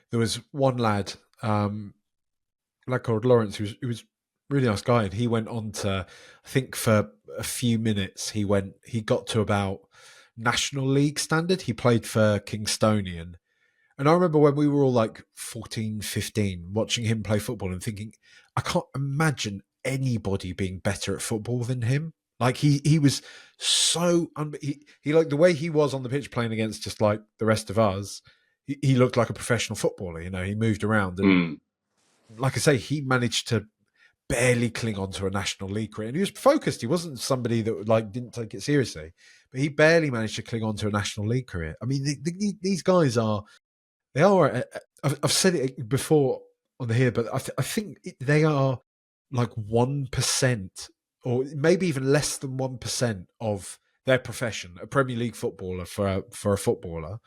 there was one lad, lad called Lawrence, who was a really nice guy, and he went on to, I think for a few minutes, he got to about National League standard. He played for Kingstonian. And I remember when we were all like 14, 15, watching him play football and thinking, I can't imagine anybody being better at football than him. Like he was so he like the way he was on the pitch playing against just like the rest of us. He looked like a professional footballer. You know, he moved around, and like I say, he managed to barely cling on to a National League career. And he was focused. He wasn't somebody that like didn't take it seriously, but he barely managed to cling on to a National League career. I mean, these guys are. They are. I've said it before on the here, but I think they are like 1%, or maybe even less than 1% of their profession. A Premier League footballer for a footballer,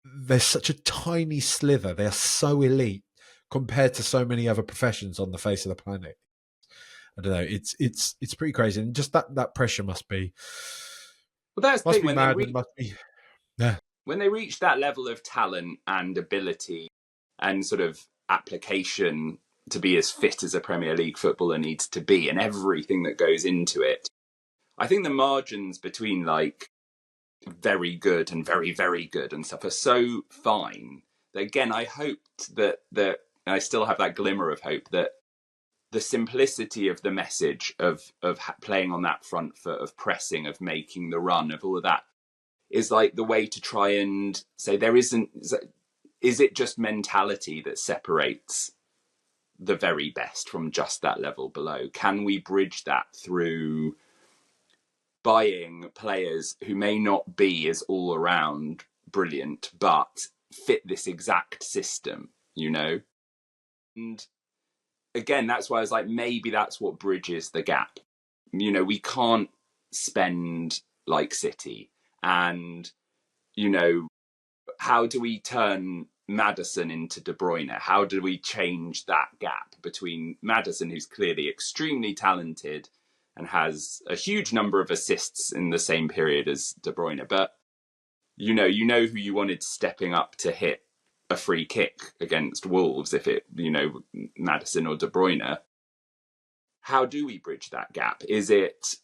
they're such a tiny slither. They are so elite compared to so many other professions on the face of the planet. I don't know. It's pretty crazy, and just that pressure must be. Well, that's the Must thing be mad. And must be. Yeah. When they reach that level of talent and ability and sort of application to be as fit as a Premier League footballer needs to be, and everything that goes into it, I think the margins between like very good and very, very good and stuff are so fine that, again, I hoped that and I still have that glimmer of hope that the simplicity of the message of playing on that front foot, of pressing, of making the run, of all of that, is like the way to try and say is it just mentality that separates the very best from just that level below? Can we bridge that through buying players who may not be as all around brilliant, but fit this exact system, you know? And again, that's why I was like, maybe that's what bridges the gap. You know, we can't spend like City, and, you know, how do we turn Maddison into De Bruyne? How do we change that gap between Maddison, who's clearly extremely talented and has a huge number of assists in the same period as De Bruyne, but you know who you wanted stepping up to hit a free kick against Wolves, if it, you know, Maddison or De Bruyne. How do we bridge that gap? Is it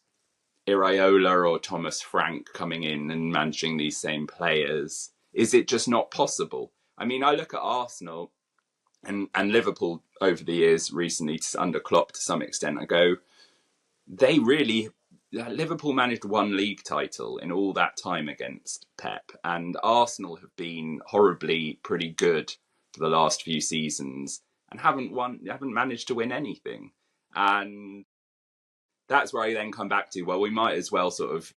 Iraola or Thomas Frank coming in and managing these same players? Is it just not possible? I mean, I look at Arsenal and Liverpool over the years recently under Klopp to some extent. I go, Liverpool managed one league title in all that time against Pep, and Arsenal have been horribly pretty good for the last few seasons and haven't managed to win anything. And that's where I then come back to, well, we might as well sort of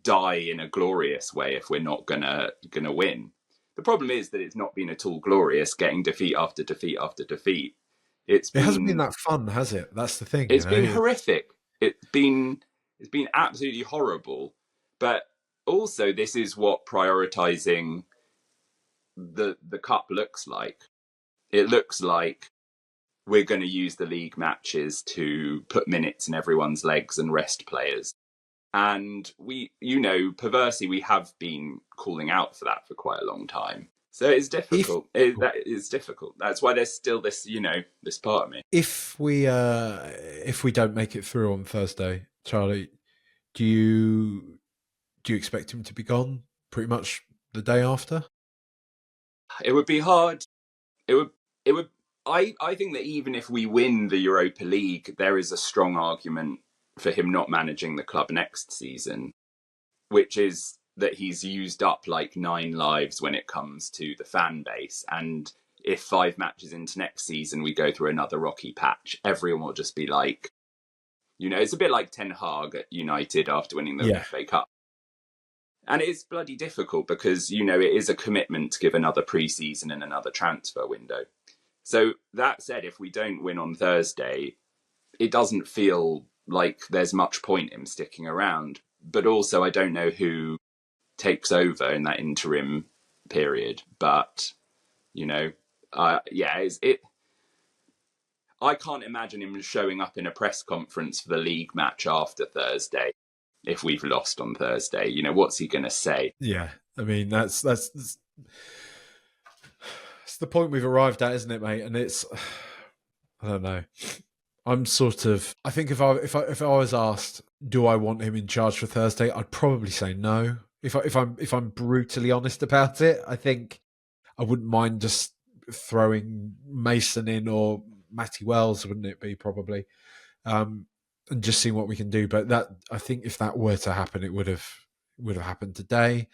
die in a glorious way if we're not gonna win. The problem is that it's not been at all glorious, getting defeat after defeat after defeat. It hasn't been that fun, has it? That's the thing. It's been horrific. It's been absolutely horrible. But also, this is what prioritising the cup looks like. It looks like we're going to use the league matches to put minutes in everyone's legs and rest players. And we, you know, perversely, we have been calling out for that for quite a long time. So it's difficult. That is difficult. That's why there's still this, you know, this part of me. If we don't make it through on Thursday, Charlie, do you expect him to be gone pretty much the day after? It would be hard. It would. I think that even if we win the Europa League, there is a strong argument for him not managing the club next season, which is that he's used up like 9 lives when it comes to the fan base. And if 5 matches into next season we go through another rocky patch, everyone will just be like, you know, it's a bit like Ten Hag at United after winning the FA Cup. And it's bloody difficult because, you know, it is a commitment to give another pre-season and another transfer window. So that said, if we don't win on Thursday, it doesn't feel like there's much point in sticking around. But also, I don't know who takes over in that interim period. But, you know, I can't imagine him showing up in a press conference for the league match after Thursday if we've lost on Thursday. You know, what's he going to say? Yeah, I mean that's the point we've arrived at, isn't it, mate? And it's I don't know. I'm sort of. I think if I was asked, do I want him in charge for Thursday? I'd probably say no. If I'm brutally honest about it, I think I wouldn't mind just throwing Mason in or Matty Wells, wouldn't it be probably, and just seeing what we can do. But that I think if that were to happen, it would have happened today.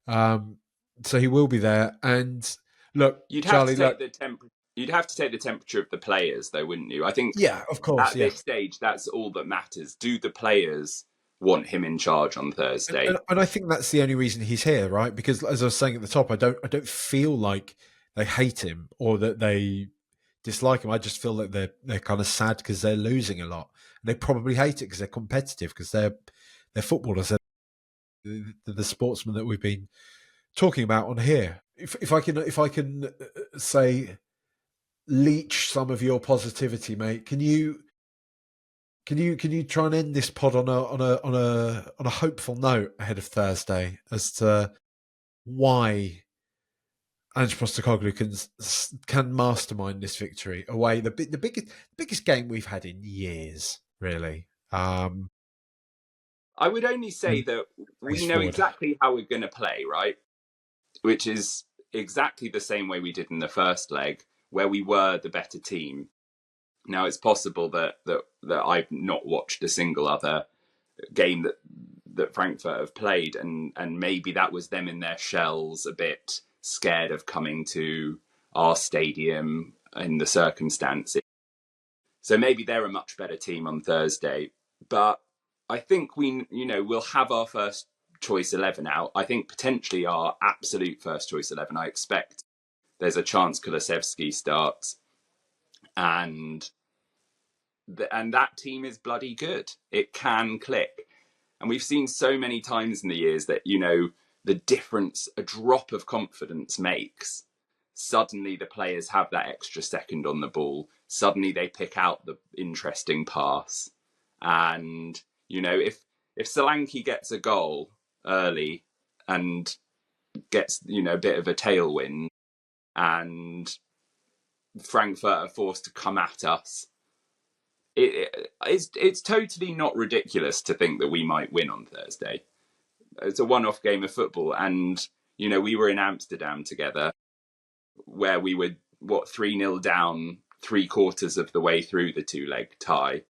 So he will be there. And look, You'd have to Charlie, take look, the You'd have to take the temperature of the players, though, wouldn't you? I think yeah, of course, at yeah. this stage, that's all that matters. Do the players want him in charge on Thursday? And I think that's the only reason he's here, right? Because as I was saying at the top, I don't feel like they hate him or that they dislike him. I just feel that they're kind of sad because they're losing a lot. And they probably hate it because they're competitive, because they're footballers. They're the sportsmen that we've been talking about on here. If I can say leech some of your positivity, mate, can you try and end this pod on a hopeful note ahead of Thursday as to why Ange Postecoglou can mastermind this victory away, the biggest game we've had in years, really. I would only say that we know Forward. exactly how we're going to play, right? Which is exactly the same way we did in the first leg, where we were the better team. Now, it's possible that I've not watched a single other game that Frankfurt have played, and maybe that was them in their shells, a bit scared of coming to our stadium in the circumstances. So maybe they're a much better team on Thursday. But I think we'll have our first choice 11 out. I think potentially our absolute first choice 11. I expect there's a chance Kulusevski starts, and that team is bloody good. It can click. And we've seen so many times in the years that, the difference a drop of confidence makes. Suddenly the players have that extra second on the ball. Suddenly they pick out the interesting pass. And, if Solanke gets a goal early and gets, a bit of a tailwind, and Frankfurt are forced to come at us, it's totally not ridiculous to think that we might win on Thursday. It's a one-off game of football, and we were in Amsterdam together, where we were 3-0 down 3/4 of the way through the two-leg tie.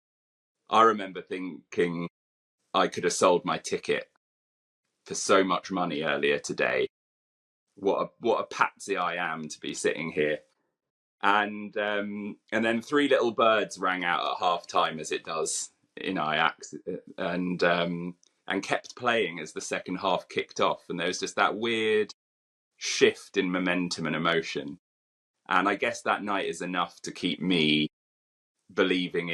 I remember thinking I could have sold my ticket for so much money earlier today. What a patsy I am to be sitting here. And then Three Little Birds rang out at half time, as it does in Ajax, and kept playing as the second half kicked off. And there was just that weird shift in momentum and emotion. And I guess that night is enough to keep me believing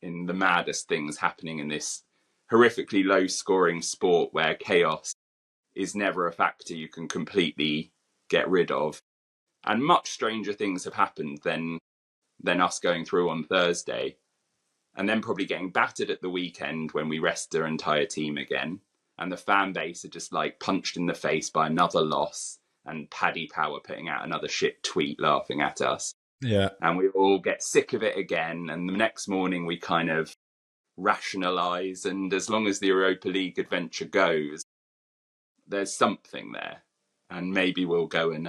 in the maddest things happening in this horrifically low-scoring sport where chaos is never a factor you can completely get rid of. And much stranger things have happened than us going through on Thursday, and then probably getting battered at the weekend when we rest their entire team again, and the fan base are just like punched in the face by another loss, and Paddy Power putting out another shit tweet laughing at us. Yeah. And we all get sick of it again, and the next morning we kind of rationalise, and as long as the Europa League adventure goes, there's something there, and maybe we'll go and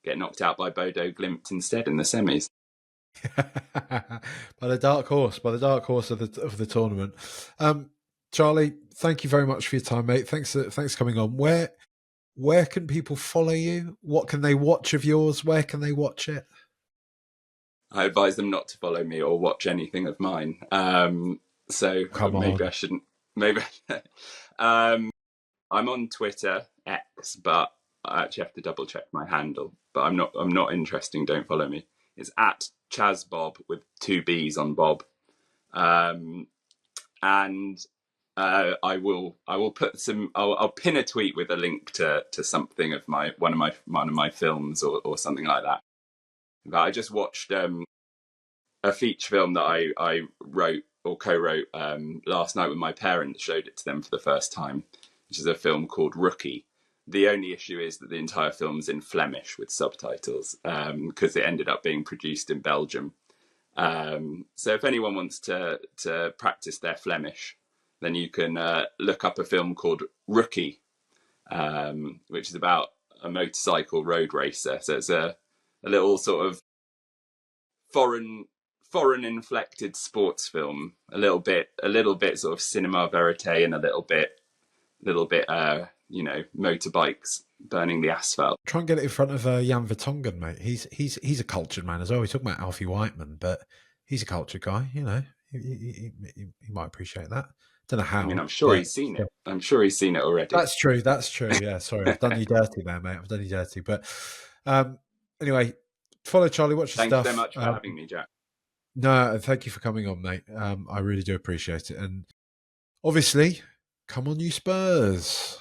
get knocked out by Bodo Glimt instead in the semis. by the dark horse of the tournament. Charlie, thank you very much for your time, mate. Thanks for coming on. Where can people follow you? What can they watch of yours? Where can they watch it? I advise them not to follow me or watch anything of mine. So Come maybe on. I shouldn't. Maybe I'm on Twitter X, but I actually have to double check my handle. But I'm not interesting. Don't follow me. It's at ChazBob with 2 B's on Bob. And I will put some. I'll pin a tweet with a link to something of one of my films or something like that. But I just watched a feature film that I wrote or co-wrote last night when my parents showed it to them for the first time, which is a film called Rookie. The only issue is that the entire film's in Flemish with subtitles because it ended up being produced in Belgium. So if anyone wants to practice their Flemish, then you can look up a film called Rookie, which is about a motorcycle road racer. So it's a little sort of foreign inflected sports film, a little bit sort of cinema verite, and a little bit motorbikes burning the asphalt. Try and get it in front of Jan Vertonghen, mate. He's a cultured man as well. We talk about Alfie Whiteman, but he's a cultured guy. You know, he might appreciate that. Don't know how. I mean, I'm sure he's seen it. I'm sure he's seen it already. That's true. Yeah, sorry, I've done you dirty there, mate. I've done you dirty. But anyway, follow Charlie. Watch your stuff. Thanks so much for having me, Jack. No, thank you for coming on, mate. I really do appreciate it. And obviously, come on, you Spurs.